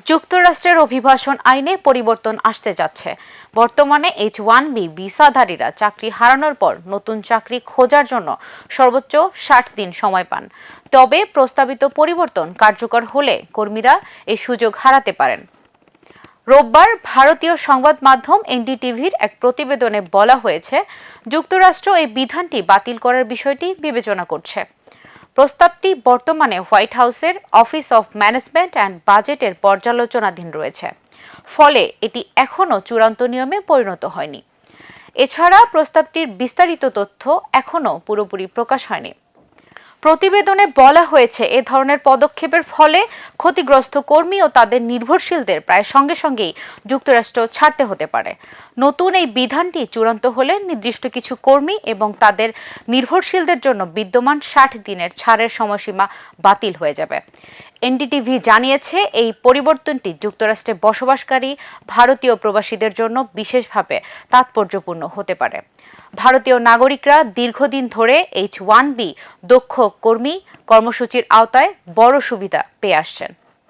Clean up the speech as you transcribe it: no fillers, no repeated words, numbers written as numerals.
যুক্তরাষ্ট্রের অভিবাসন আইনে পরিবর্তন আসতে যাচ্ছে। বর্তমানে H-1B ভিসাধারীরা চাকরি হারানোর পর নতুন চাকরি খোঁজার জন্য সর্বোচ্চ 60 দিন সময় পান। তবে প্রস্তাবিত পরিবর্তন কার্যকর হলে কর্মীরা এই সুযোগ হারাতে পারেন। রোববার ভারতীয় সংবাদ মাধ্যম এনডিটিভির এক প্রতিবেদনে বলা হয়েছে, যুক্তরাষ্ট্র এই বিধানটি বাতিল করার বিষয়টি বিবেচনা করছে। প্রস্তাবটি বর্তমানে হোয়াইট হাউসের অফিস অফ ম্যানেজমেন্ট অ্যান্ড বাজেটের পর্যালোচনাধীন রয়েছে, ফলে এটি এখনও চূড়ান্ত নিয়মে পরিণত হয়নি। এছাড়া প্রস্তাবটির বিস্তারিত তথ্য এখনও পুরোপুরি প্রকাশ হয়নি। প্রতিবেদনে বলা হয়েছে, এ ধরনের পদক্ষেপের ফলে ক্ষতিগ্রস্ত কর্মী ও তাদের নির্ভরশীলদের প্রায় সঙ্গে সঙ্গেই যুক্তরাষ্ট্র ছাড়তে হতে পারে। নতুন এই বিধানটি চূড়ান্ত হলে নির্দিষ্ট কিছু কর্মী এবং তাদের নির্ভরশীলদের জন্য বিদ্যমান 60 দিনের ছাড়ের সময়সীমা বাতিল হয়ে যাবে। এনডিটিভি জানিয়েছে, এই পরিবর্তনটি যুক্তরাষ্ট্রে বসবাসকারী ভারতীয় প্রবাসীদের জন্য বিশেষভাবে তাৎপর্যপূর্ণ হতে পারে। ভারতীয় নাগরিকরা দীর্ঘদিন ধরে H-1B দক্ষ কর্মী কর্মসূচির আওতায় বড় সুবিধা পেয়ে আসছেন।